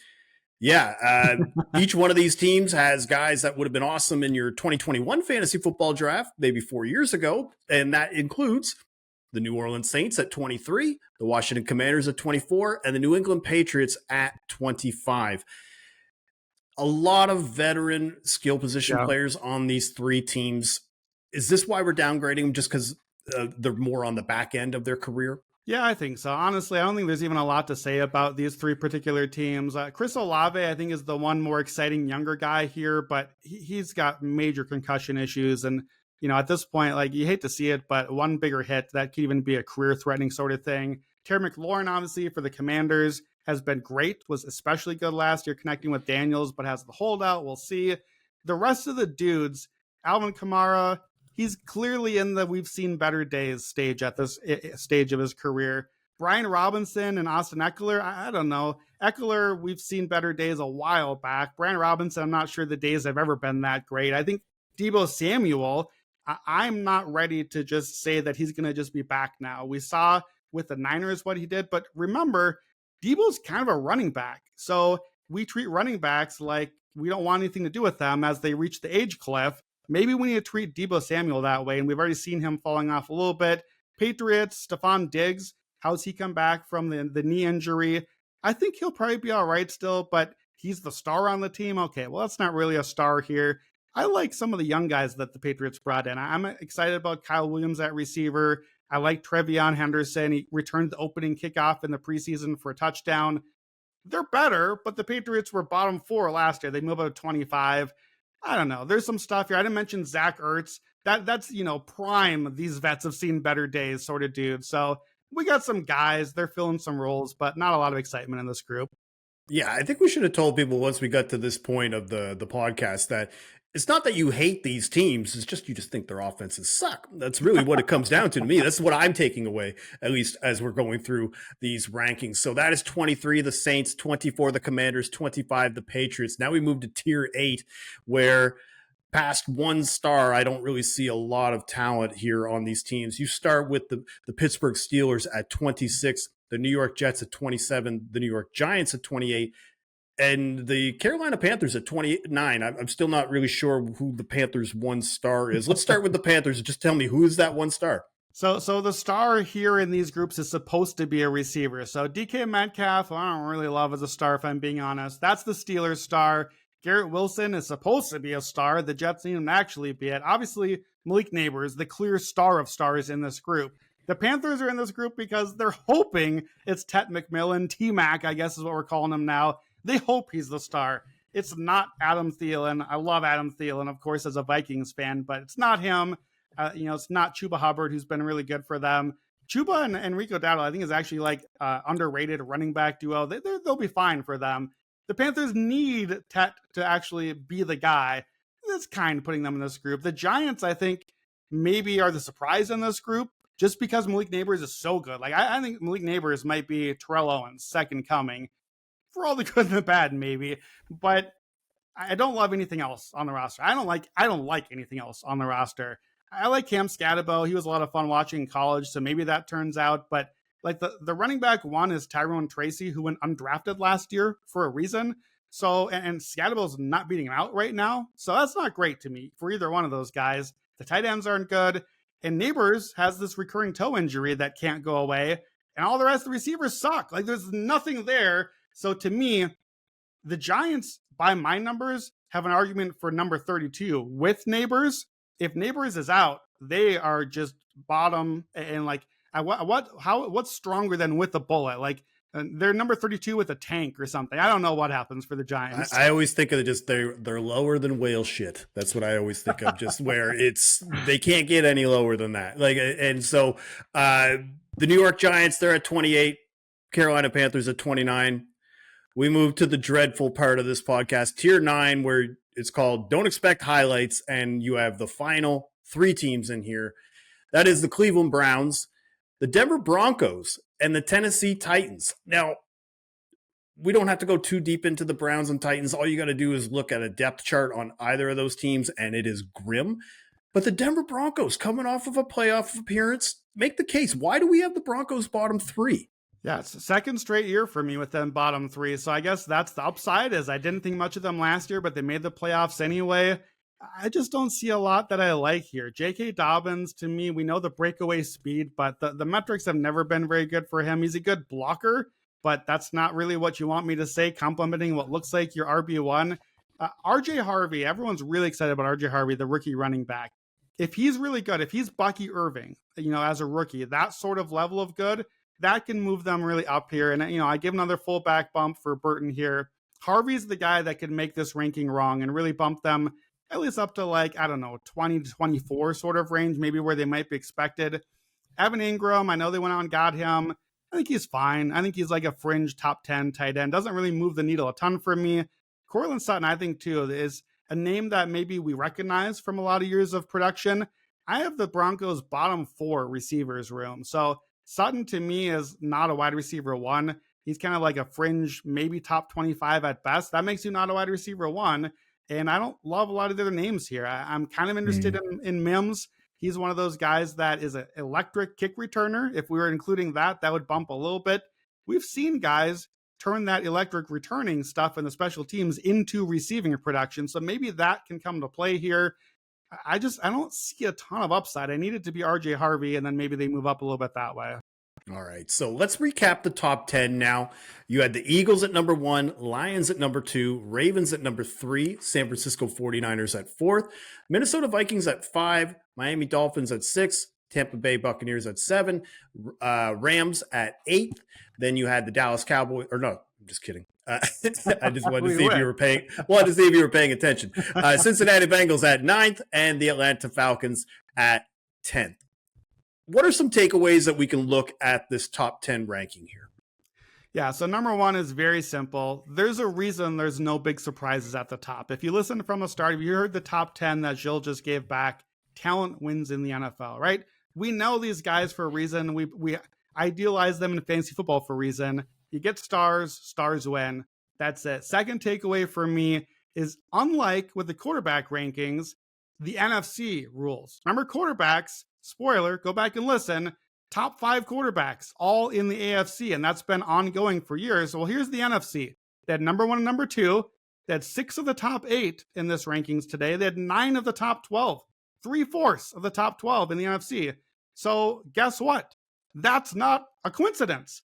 yeah, each one of these teams has guys that would have been awesome in your 2021 fantasy football draft, maybe 4 years ago. And that includes the New Orleans Saints at 23, the Washington Commanders at 24, and the New England Patriots at 25. A lot of veteran skill position players on these three teams. Is this why we're downgrading them, just because they're more on the back end of their career? Yeah, I think so. Honestly, I don't think there's even a lot to say about these three particular teams. Chris Olave, I think, is the one more exciting younger guy here, but he's got major concussion issues. And, at this point, like, you hate to see it, but one bigger hit, that could even be a career-threatening sort of thing. Terry McLaurin, obviously, for the Commanders, has been great, was especially good last year connecting with Daniels, but has the holdout. We'll see. The rest of the dudes, Alvin Kamara, he's clearly in the we've seen better days stage at this stage of his career. Brian Robinson and Austin Eckler, I don't know. Eckler, we've seen better days a while back. Brian Robinson, I'm not sure the days have ever been that great. I think Deebo Samuel, I'm not ready to just say that he's going to just be back now. We saw with the Niners what he did, but remember, Deebo's kind of a running back. So we treat running backs like we don't want anything to do with them as they reach the age cliff. Maybe we need to treat Deebo Samuel that way, and we've already seen him falling off a little bit. Patriots, Stephon Diggs, how's he come back from the knee injury? I think he'll probably be all right still, but he's the star on the team. Okay, well, that's not really a star here. I like some of the young guys that the Patriots brought in. I'm excited about Kyle Williams at receiver. I like Trevion Henderson. He returned the opening kickoff in the preseason for a touchdown. They're better, but the Patriots were bottom 4 last year. They moved up to 25. I don't know. There's some stuff here. I didn't mention Zach Ertz. That's prime. These vets have seen better days, sort of dude. So we got some guys. They're filling some roles, but not a lot of excitement in this group. Yeah, I think we should have told people once we got to this point of the podcast that it's not that you hate these teams, it's just you just think their offenses suck. That's really what it comes down to me. That's what I'm taking away, at least as we're going through these rankings. So that is 23 the Saints, 24 the Commanders, 25 the Patriots. Now we move to tier 8, where past 1 star, I don't really see a lot of talent here on these teams. You start with the Pittsburgh Steelers at 26, the New York Jets at 27, the New York Giants at 28, and the Carolina Panthers at 29. I'm still not really sure who the Panthers 1 star is. Let's start with the Panthers. Just tell me, who is that 1 star? So the star here in these groups is supposed to be a receiver. So DK Metcalf, I don't really love as a star, if I'm being honest. That's the Steelers star. Garrett Wilson is supposed to be a star. The Jets need him to actually be it. Obviously, Malik Neighbors, the clear star of stars in this group. The Panthers are in this group because they're hoping it's Tet McMillan, T-Mac, I guess is what we're calling him now. They hope he's the star. It's not Adam Thielen. I love Adam Thielen, of course, as a Vikings fan, but it's not him. It's not Chuba Hubbard, who's been really good for them. Chuba and Rico Dowdle, I think, is actually like underrated running back duo. They'll be fine for them. The Panthers need Tet to actually be the guy. That's kind of putting them in this group. The Giants, I think, maybe are the surprise in this group just because Malik Neighbors is so good. Like, I think Malik Neighbors might be Terrell Owens' second coming for all the good and the bad, maybe. But I don't love anything else on the roster. I don't like anything else on the roster. I like Cam Scatabo. He was a lot of fun watching in college, so maybe that turns out. But like the running back one is Tyrone Tracy, who went undrafted last year for a reason. So, and Scadabo's not beating him out right now. So that's not great to me for either one of those guys. The tight ends aren't good. And Neighbors has this recurring toe injury that can't go away. And all the rest of the receivers suck. Like there's nothing there. So to me, the Giants, by my numbers, have an argument for number 32 with Neighbors. If Neighbors is out, they are just bottom. And like, what's stronger than with a bullet? Like they're number 32 with a tank or something. I don't know what happens for the Giants. I always think of it just they're lower than whale shit. That's what I always think of, just where they can't get any lower than that. Like, and so the New York Giants, they're at 28, Carolina Panthers at 29. We move to the dreadful part of this podcast, tier 9, where it's called Don't Expect Highlights, and you have the final 3 teams in here. That is the Cleveland Browns, the Denver Broncos, and the Tennessee Titans. Now, we don't have to go too deep into the Browns and Titans. All you got to do is look at a depth chart on either of those teams, and it is grim. But the Denver Broncos, coming off of a playoff appearance, make the case. Why do we have the Broncos bottom 3? Yeah, it's the second straight year for me with them bottom 3. So I guess that's the upside, is I didn't think much of them last year, but they made the playoffs anyway. I just don't see a lot that I like here. J.K. Dobbins, to me, we know the breakaway speed, but the metrics have never been very good for him. He's a good blocker, but that's not really what you want me to say, complimenting what looks like your RB1. R.J. Harvey, everyone's really excited about R.J. Harvey, the rookie running back. If he's really good, if he's Bucky Irving, as a rookie, that sort of level of good, that can move them really up here. And, I give another fullback bump for Burton here. Harvey's the guy that could make this ranking wrong and really bump them at least up to 20 to 24 sort of range, maybe where they might be expected. Evan Ingram, I know they went out and got him. I think he's fine. I think he's like a fringe top 10 tight end. Doesn't really move the needle a ton for me. Courtland Sutton, I think, too, is a name that maybe we recognize from a lot of years of production. I have the Broncos' bottom 4 receivers room. So Sutton, to me, is not a wide receiver 1. He's kind of like a fringe, maybe top 25 at best. That makes you not a wide receiver 1. And I don't love a lot of the other names here. I'm kind of interested in Mims. He's one of those guys that is an electric kick returner. If we were including that, that would bump a little bit. We've seen guys turn that electric returning stuff in the special teams into receiving production. So maybe that can come to play here. I don't see a ton of upside. I need it to be RJ Harvey, and then maybe they move up a little bit that way. All right, so let's recap the top 10 now. You had the Eagles at number 1, Lions at number 2, Ravens at number 3, San Francisco 49ers at 4th, Minnesota Vikings at 5, Miami Dolphins at 6, Tampa Bay Buccaneers at 7, Rams at 8th. Then you had the I'm just kidding. I just wanted to We see if you would. were paying. Wanted to see if you were paying attention. Cincinnati Bengals at 9th and the Atlanta Falcons at 10th. What are some takeaways that we can look at this top 10 ranking here? Yeah, so number one is very simple. There's a reason there's no big surprises at the top. If you listen from the start, if you heard the top 10 that Gilles just gave back, talent wins in the NFL, right? We know these guys for a reason. We idealize them in fantasy football for a reason. You get stars, stars win. That's it. Second takeaway for me is, unlike with the quarterback rankings, the NFC rules. Remember, quarterbacks, spoiler, go back and listen, top 5 quarterbacks, all in the AFC, and that's been ongoing for years. Well, here's the NFC. They had number 1 and number 2. They had 6 of the top 8 in this rankings today. They had 9 of the top 12, 3/4 of the top 12 in the NFC. So guess what? That's not a coincidence.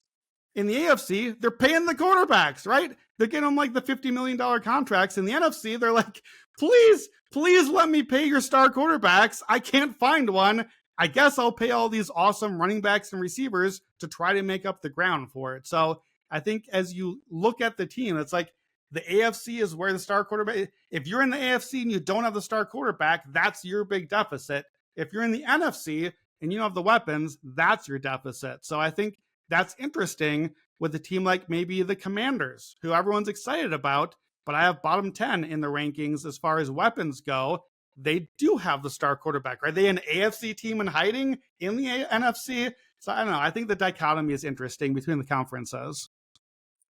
In the AFC, they're paying the quarterbacks, right? They're getting them like the $50 million contracts. In the NFC, they're like, please let me pay your star quarterbacks. I can't find one. I guess I'll pay all these awesome running backs and receivers to try to make up the ground for it. So I think as you look at the team, it's like the AFC is where the star quarterback, if you're in the AFC and you don't have the star quarterback, that's your big deficit. If you're in the NFC and you don't have the weapons, that's your deficit. So I think that's interesting with a team like maybe the Commanders, who everyone's excited about, but I have bottom 10 in the rankings as far as weapons go. They do have the star quarterback. Are they an AFC team in hiding in the NFC? So I don't know. I think the dichotomy is interesting between the conferences.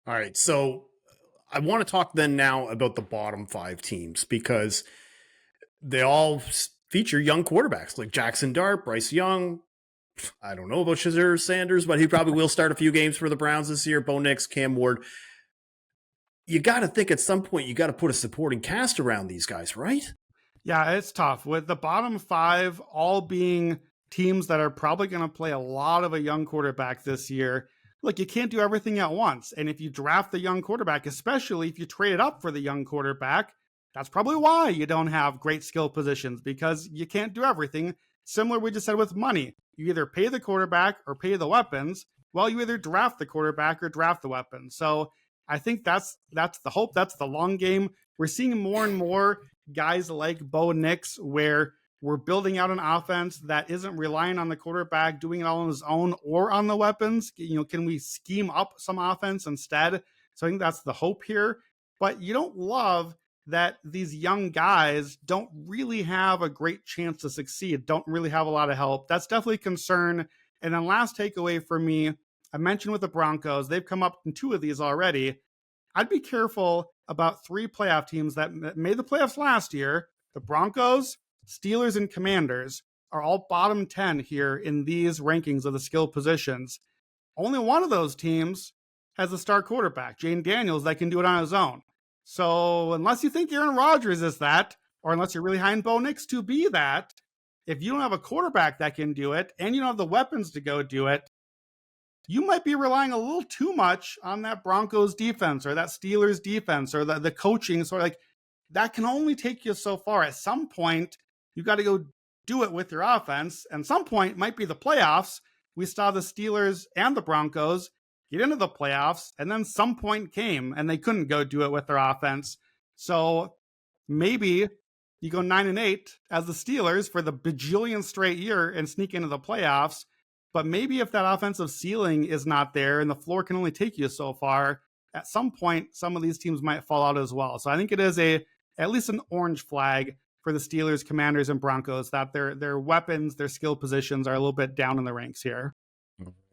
All right. So I want to talk then now about the bottom 5 teams, because they all feature young quarterbacks like Jackson Dart, Bryce Young. I don't know about Shazier Sanders, but he probably will start a few games for the Browns this year. Bo Nix, Cam Ward. You got to think at some point you got to put a supporting cast around these guys, right? Yeah, it's tough with the bottom 5 all being teams that are probably going to play a lot of a young quarterback this year. Look, you can't do everything at once. And if you draft the young quarterback, especially if you trade it up for the young quarterback, that's probably why you don't have great skill positions, because you can't do everything. Similar we just said with money. You either pay the quarterback or pay the weapons. Well, you either draft the quarterback or draft the weapons. So I think that's the hope. That's the long game. We're seeing more and more guys like Bo Nix, where we're building out an offense that isn't relying on the quarterback doing it all on his own or on the weapons. Can we scheme up some offense instead? So I think that's the hope here. But you don't love that these young guys don't really have a great chance to succeed, don't really have a lot of help. That's definitely a concern. And then last takeaway for me, I mentioned with the Broncos, they've come up in 2 of these already. I'd be careful about 3 playoff teams that made the playoffs last year. The Broncos, Steelers, and Commanders are all bottom 10 here in these rankings of the skill positions. Only one of those teams has a star quarterback, Jane Daniels, that can do it on his own. So unless you think Aaron Rodgers is that, or unless you're really high in Bo Nix to be that, if you don't have a quarterback that can do it and you don't have the weapons to go do it, you might be relying a little too much on that Broncos defense or that Steelers defense or the coaching. So like that can only take you so far. At some point, you got to go do it with your offense. And some point might be the playoffs. We saw the Steelers and the Broncos get into the playoffs, and then some point came and they couldn't go do it with their offense. So maybe you go 9-8 as the Steelers for the bajillion straight year and sneak into the playoffs. But maybe if that offensive ceiling is not there and the floor can only take you so far, at some point, some of these teams might fall out as well. So I think it is at least an orange flag for the Steelers, Commanders, and Broncos that their weapons, their skill positions are a little bit down in the ranks here.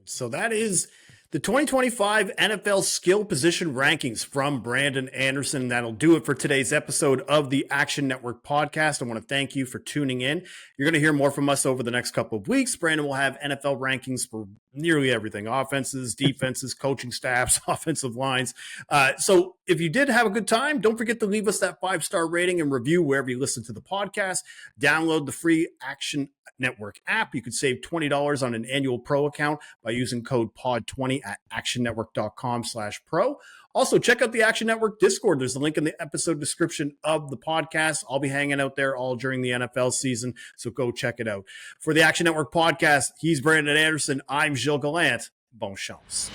So that is the 2025 NFL skill position rankings from Brandon Anderson. That'll do it for today's episode of the Action Network podcast. I want to thank you for tuning in. You're going to hear more from us over the next couple of weeks. Brandon will have NFL rankings for nearly everything: offenses, defenses, coaching staffs, offensive lines. So if you did have a good time, don't forget to leave us that 5-star rating and review wherever you listen to the podcast. Download the free Action Network app. You could save $20 on an annual pro account by using code POD20 at actionnetwork.com/pro. Also, check out the Action Network Discord. There's a link in the episode description of the podcast. I'll be hanging out there all during the NFL season, so go check it out. For the Action Network podcast, he's Brandon Anderson. I'm Gilles Gallant. Bon chance.